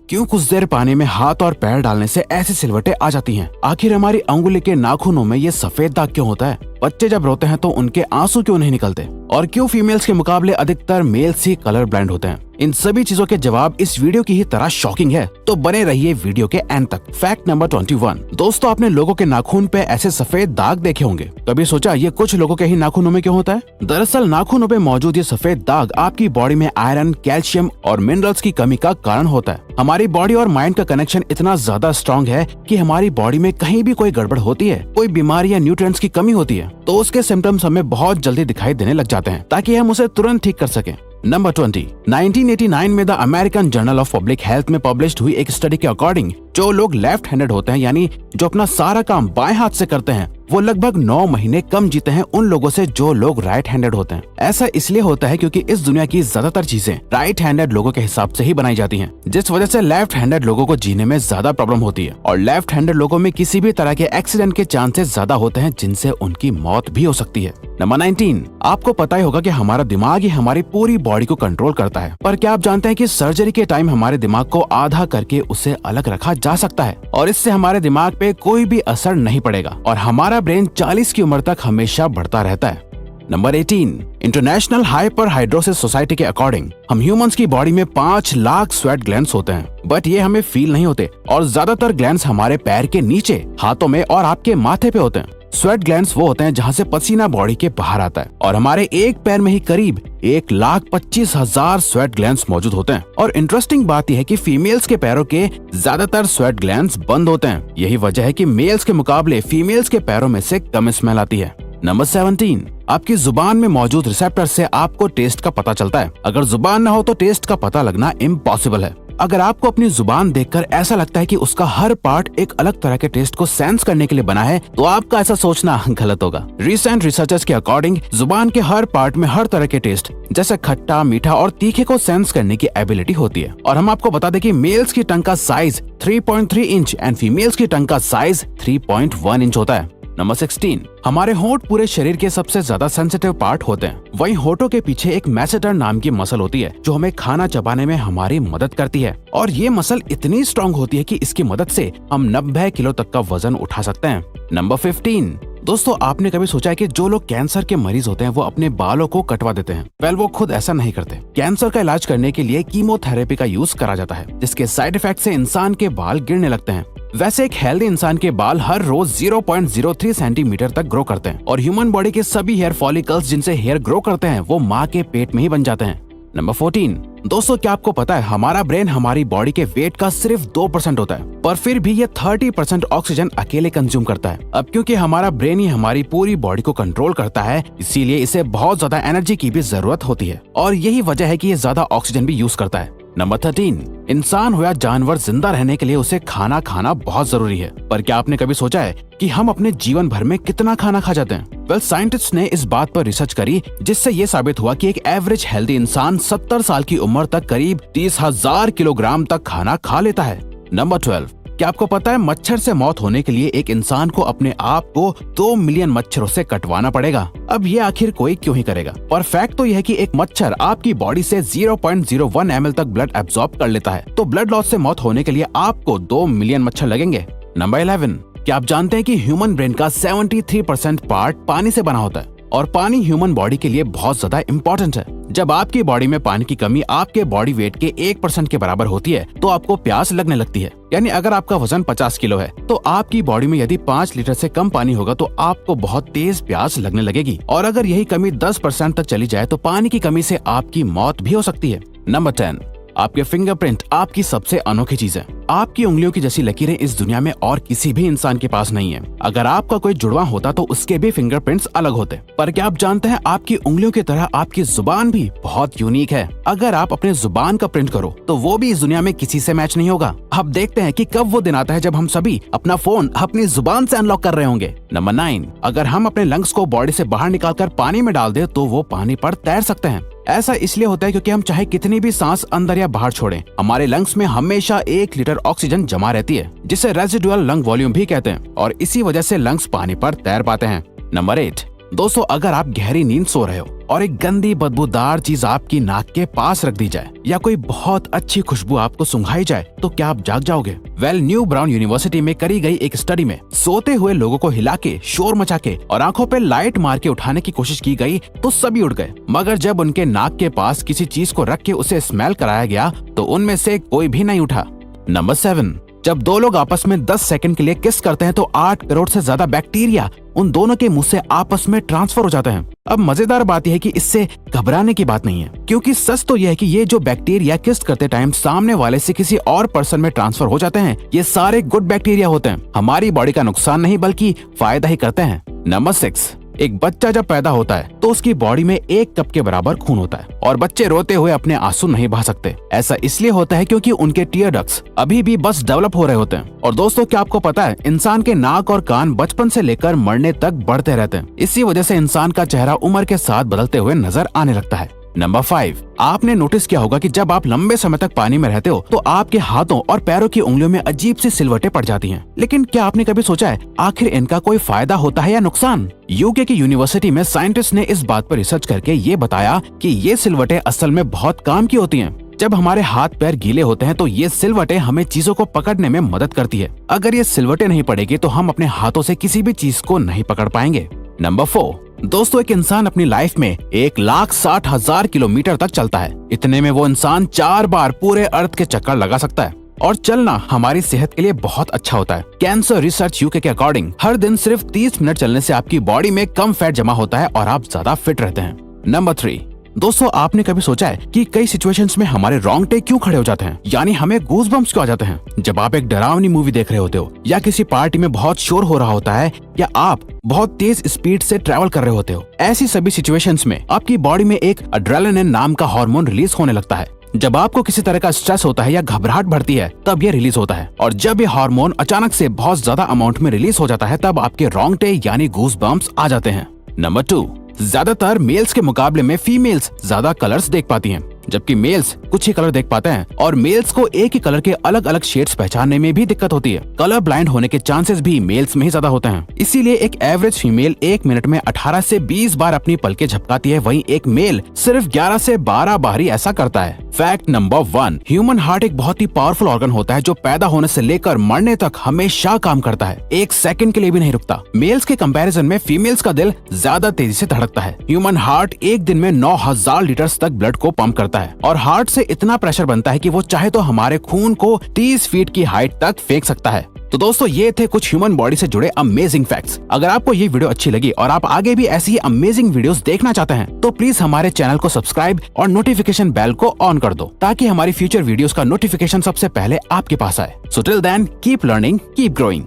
क्यों कुछ देर पानी में हाथ और पैर डालने से ऐसी सिलवटें आ जाती हैं? आखिर हमारी अंगुली के नाखूनों में ये सफेद दाग क्यों होता है? बच्चे जब रोते हैं तो उनके आंसू क्यों नहीं निकलते? और क्यों फीमेल्स के मुकाबले अधिकतर मेल्स ही कलर ब्लाइंड होते हैं? इन सभी चीजों के जवाब इस वीडियो की ही तरह शॉकिंग है, तो बने रहिए वीडियो के एंड तक। Fact number 21। दोस्तों, आपने लोगों के नाखून पे ऐसे सफेद दाग देखे होंगे। कभी सोचा ये कुछ लोगों के ही नाखूनों में क्यों होता है? दरअसल नाखूनों पे मौजूद ये सफेद दाग आपकी बॉडी में आयरन, कैल्शियम और मिनरल्स की कमी का कारण होता है। हमारी बॉडी और माइंड का कनेक्शन इतना ज्यादा स्ट्रॉन्ग है कि हमारी बॉडी में कहीं भी कोई गड़बड़ होती है, कोई बीमारी या न्यूट्रिएंट्स की कमी होती है, तो उसके सिम्टम्स हमें बहुत जल्दी दिखाई देने लग जाते हैं, ताकि हम उसे तुरंत ठीक कर सकें। नंबर 20। 1989 में the American journal of public health में पब्लिश्ड हुई एक स्टडी के अकॉर्डिंग जो लोग लेफ्ट हैंडेड होते हैं, यानी जो अपना सारा काम बाएं हाथ से करते हैं, वो लगभग 9 महीने कम जीते हैं उन लोगों से जो लोग राइट हैंडेड होते हैं। ऐसा इसलिए होता है क्योंकि इस दुनिया की ज्यादातर चीजें राइट हैंडेड लोगों के हिसाब से ही बनाई जाती हैं, जिस वजह से लेफ्ट हैंडेड लोगों को जीने में ज्यादा प्रॉब्लम होती है। और लेफ्ट हैंडेड लोगों में किसी भी तरह के एक्सीडेंट के चांसेस ज्यादा होते हैं, जिनसे उनकी मौत भी हो सकती है। नंबर 19। आपको पता ही होगा कि हमारा दिमाग ही हमारी पूरी बॉडी को कंट्रोल करता है, पर क्या आप जानते हैं कि सर्जरी के टाइम हमारे दिमाग को आधा करके उसे अलग रखा जा सकता है और इससे हमारे दिमाग पे कोई भी असर नहीं पड़ेगा और हमारा ब्रेन 40 की उम्र तक हमेशा बढ़ता रहता है। नंबर 18। इंटरनेशनल हाइपरहाइड्रोसिस सोसाइटी के अकॉर्डिंग हम ह्यूमंस की बॉडी में 5 लाख स्वेट ग्लैंड्स होते हैं, बट ये हमें फील नहीं होते और ज्यादातर ग्लैंड्स हमारे पैर के नीचे, हाथों में और आपके माथे पे होते हैं। स्वेट ग्लैंड्स वो होते हैं जहाँ से पसीना बॉडी के बाहर आता है और हमारे एक पैर में ही करीब 1,25,000 स्वेट ग्लैंड्स मौजूद होते हैं। और इंटरेस्टिंग बात यह है कि फीमेल्स के पैरों के ज्यादातर स्वेट ग्लैंड्स बंद होते हैं। यही वजह है कि मेल्स के मुकाबले फीमेल्स के पैरों में से कम स्मेल आती है। नंबर 17। आपकी जुबान में मौजूद रिसेप्टर से आपको टेस्ट का पता चलता है। अगर जुबान न हो तो टेस्ट का पता लगना इम्पॉसिबल है। अगर आपको अपनी जुबान देखकर ऐसा लगता है कि उसका हर पार्ट एक अलग तरह के टेस्ट को सेंस करने के लिए बना है, तो आपका ऐसा सोचना गलत होगा। रिसेंट रिसर्चर्स के अकॉर्डिंग जुबान के हर पार्ट में हर तरह के टेस्ट जैसे खट्टा, मीठा और तीखे को सेंस करने की एबिलिटी होती है। और हम आपको बता दें कि मेल्स की टंग का साइज 3.3 इंच एंड फीमेल्स की टंग का साइज 3.1 इंच होता है। नंबर 16। हमारे होंठ पूरे शरीर के सबसे ज्यादा सेंसिटिव पार्ट होते हैं। वहीं होठों के पीछे एक मैसेटर नाम की मसल होती है जो हमें खाना चबाने में हमारी मदद करती है और ये मसल इतनी स्ट्रॉन्ग होती है कि इसकी मदद से हम 90 किलो तक का वजन उठा सकते हैं। नंबर 15। दोस्तों, आपने कभी सोचा है कि जो लोग कैंसर के मरीज होते हैं वो अपने बालों को कटवा देते हैं? वेल, वो खुद ऐसा नहीं करते। कैंसर का इलाज करने के लिए कीमोथेरेपी का यूज करा जाता है, जिसके साइड इफेक्ट से इंसान के बाल गिरने लगते हैं। वैसे एक हेल्दी इंसान के बाल हर रोज 0.03 सेंटीमीटर तक ग्रो करते हैं और ह्यूमन बॉडी के सभी हेयर फॉलिकल्स जिनसे हेयर ग्रो करते हैं वो माँ के पेट में ही बन जाते हैं। नंबर 14। दोस्तों, क्या आपको पता है हमारा ब्रेन हमारी बॉडी के वेट का सिर्फ 2% होता है, पर फिर भी ये 30% ऑक्सीजन अकेले कंज्यूम करता है। अब क्योंकि हमारा ब्रेन ही हमारी पूरी बॉडी को कंट्रोल करता है, इसीलिए इसे बहुत ज्यादा एनर्जी की भी जरूरत होती है और यही वजह है कि ये ज्यादा ऑक्सीजन भी यूज करता है। नंबर 13। इंसान हो या जानवर, जिंदा रहने के लिए उसे खाना खाना बहुत जरूरी है, पर क्या आपने कभी सोचा है कि हम अपने जीवन भर में कितना खाना खा जाते हैं? वेल, साइंटिस्ट ने इस बात पर रिसर्च करी जिससे ये साबित हुआ कि एक एवरेज हेल्दी इंसान 70 साल की उम्र तक करीब 30,000 किलोग्राम तक खाना खा लेता है। नंबर 12। क्या आपको पता है मच्छर से मौत होने के लिए एक इंसान को अपने आप को 2 मिलियन मच्छरों से कटवाना पड़ेगा? अब ये आखिर कोई क्यों ही करेगा? पर फैक्ट तो यह है कि एक मच्छर आपकी बॉडी से 0.01 ml तक ब्लड एब्सॉर्ब कर लेता है, तो ब्लड लॉस से मौत होने के लिए आपको 2 मिलियन मच्छर लगेंगे। नंबर 11। क्या आप जानते हैं कि ह्यूमन ब्रेन का 73% पार्ट पानी से बना होता है और पानी ह्यूमन बॉडी के लिए बहुत ज्यादा इम्पोर्टेंट है। जब आपकी बॉडी में पानी की कमी आपके बॉडी वेट के 1% के बराबर होती है तो आपको प्यास लगने लगती है। यानी अगर आपका वजन 50 किलो है तो आपकी बॉडी में यदि 5 लीटर से कम पानी होगा तो आपको बहुत तेज प्यास लगने लगेगी और अगर यही कमी 10% तक चली जाए तो पानी की कमी से आपकी मौत भी हो सकती है। नंबर 10। आपके फिंगरप्रिंट आपकी सबसे अनोखी चीज है। आपकी उंगलियों की जैसी लकीरें इस दुनिया में और किसी भी इंसान के पास नहीं है। अगर आपका कोई जुड़वा होता तो उसके भी फिंगरप्रिंट्स अलग होते, पर क्या आप जानते हैं आपकी उंगलियों की तरह आपकी जुबान भी बहुत यूनिक है। अगर आप अपने जुबान का प्रिंट करो तो वो भी इस दुनिया में किसी से मैच नहीं होगा। अब देखते हैं कि कब वो दिन आता है जब हम सभी अपना फोन अपनी जुबान से अनलॉक कर रहे होंगे। नंबर 9। अगर हम अपने लंग्स को बॉडी से बाहर निकालकर पानी में डाल दे तो वो पानी पर तैर सकते हैं। ऐसा इसलिए होता है क्योंकि हम चाहे कितनी भी सांस अंदर या बाहर छोड़ें, हमारे लंग्स में हमेशा 1 लीटर ऑक्सीजन जमा रहती है, जिसे रेजिडुअल लंग वॉल्यूम भी कहते हैं और इसी वजह से लंग्स पानी पर तैर पाते हैं। नंबर 8। दोस्तों अगर आप गहरी नींद सो रहे हो और एक गंदी बदबूदार चीज आपकी नाक के पास रख दी जाए या कोई बहुत अच्छी खुशबू आपको सुंघाई जाए तो क्या आप जाग जाओगे? न्यू ब्राउन यूनिवर्सिटी में करी गई एक स्टडी में सोते हुए लोगों को हिला के, शोर मचा के और आंखों पे लाइट मार के उठाने की कोशिश की गई तो सभी उठ गए, मगर जब उनके नाक के पास किसी चीज को रख के उसे स्मेल कराया गया तो उनमें से कोई भी नहीं उठा। नंबर 7, जब दो लोग आपस में 10 सेकंड के लिए किस करते हैं तो 8 करोड़ से ज्यादा बैक्टीरिया उन दोनों के मुंह से आपस में ट्रांसफर हो जाते हैं। अब मजेदार बात यह है कि इससे घबराने की बात नहीं है, क्योंकि सच तो यह है कि ये जो बैक्टीरिया किस करते टाइम सामने वाले से किसी और पर्सन में ट्रांसफर हो जाते हैं, ये सारे गुड बैक्टीरिया होते हैं, हमारी बॉडी का नुकसान नहीं बल्कि फायदा ही करते हैं। नंबर 6, एक बच्चा जब पैदा होता है तो उसकी बॉडी में 1 कप के बराबर खून होता है और बच्चे रोते हुए अपने आंसू नहीं बहा सकते। ऐसा इसलिए होता है क्योंकि उनके टीयर डक्ट्स अभी भी बस डेवलप हो रहे होते हैं। और दोस्तों क्या आपको पता है, इंसान के नाक और कान बचपन से लेकर मरने तक बढ़ते रहते हैं। इसी वजह से इंसान का चेहरा उम्र के साथ बदलते हुए नजर आने लगता है। नंबर 5, आपने नोटिस किया होगा कि जब आप लंबे समय तक पानी में रहते हो तो आपके हाथों और पैरों की उंगलियों में अजीब सी सिलवटें पड़ जाती हैं। लेकिन क्या आपने कभी सोचा है आखिर इनका कोई फायदा होता है या नुकसान? यूके की यूनिवर्सिटी में साइंटिस्ट ने इस बात पर रिसर्च करके ये बताया कि ये सिलवटें असल में बहुत काम की होती हैं। जब हमारे हाथ पैर गीले होते हैं तो ये सिलवटें हमें चीजों को पकड़ने में मदद करती है। अगर ये सिलवटें नहीं पड़ेगी तो हम अपने हाथों से किसी भी चीज को नहीं पकड़ पाएंगे। नंबर 4, दोस्तों एक इंसान अपनी लाइफ में 1,60,000 किलोमीटर तक चलता है। इतने में वो इंसान 4 बार पूरे अर्थ के चक्कर लगा सकता है और चलना हमारी सेहत के लिए बहुत अच्छा होता है। कैंसर रिसर्च यूके के अकॉर्डिंग हर दिन सिर्फ 30 मिनट चलने से आपकी बॉडी में कम फैट जमा होता है और आप ज्यादा फिट रहते हैं। नंबर 3, दोस्तों आपने कभी सोचा है कि कई सिचुएशंस में हमारे रोंगटे क्यों खड़े हो जाते हैं, यानी हमें गूज़बम्प्स क्यों आ जाते हैं? जब आप एक डरावनी मूवी देख रहे होते हो या किसी पार्टी में बहुत शोर हो रहा होता है या आप बहुत तेज स्पीड से ट्रैवल कर रहे होते हो, ऐसी सभी सिचुएशंस में आपकी बॉडी में एक एड्रेनालिन नाम का हार्मोन रिलीज होने लगता है। जब आपको किसी तरह का स्ट्रेस होता है या घबराहट बढ़ती है तब ये रिलीज होता है, और जब ये हार्मोन अचानक से बहुत ज्यादा अमाउंट में रिलीज हो जाता है तब आपके रोंगटे यानी गूज़बम्प्स आ जाते हैं। नंबर 2, ज्यादातर मेल्स के मुकाबले में फीमेल्स ज्यादा कलर्स देख पाती हैं, जबकि मेल्स कुछ ही कलर देख पाते हैं और मेल्स को एक ही कलर के अलग अलग शेड्स पहचानने में भी दिक्कत होती है। कलर ब्लाइंड होने के चांसेस भी मेल्स में ही ज्यादा होते हैं। इसीलिए एक एवरेज फीमेल 1 मिनट में 18 से 20 बार अपनी पलकें झपकाती है, वहीं एक मेल सिर्फ 11 से 12 बार ही ऐसा करता है। फैक्ट नंबर 1, ह्यूमन हार्ट एक बहुत ही पावरफुल ऑर्गन होता है जो पैदा होने से लेकर मरने तक हमेशा काम करता है, 1 सेकंड के लिए भी नहीं रुकता। मेल्स के कंपैरिजन में फीमेल्स का दिल ज्यादा तेजी से धड़कता है। ह्यूमन हार्ट एक दिन में 9,000 लीटर तक ब्लड को पंप करता है और हार्ट से इतना प्रेशर बनता है कि वो चाहे तो हमारे खून को 30 फीट की हाइट तक फेंक सकता है। तो दोस्तों ये थे कुछ ह्यूमन बॉडी से जुड़े अमेजिंग फैक्ट्स। अगर आपको ये वीडियो अच्छी लगी और आप आगे भी ऐसी ही अमेजिंग वीडियोस देखना चाहते हैं तो प्लीज हमारे चैनल को सब्सक्राइब और नोटिफिकेशन बेल को ऑन कर दो ताकि हमारी फ्यूचर वीडियोस का नोटिफिकेशन सबसे पहले आपके पास आए। So till then keep learning, keep growing.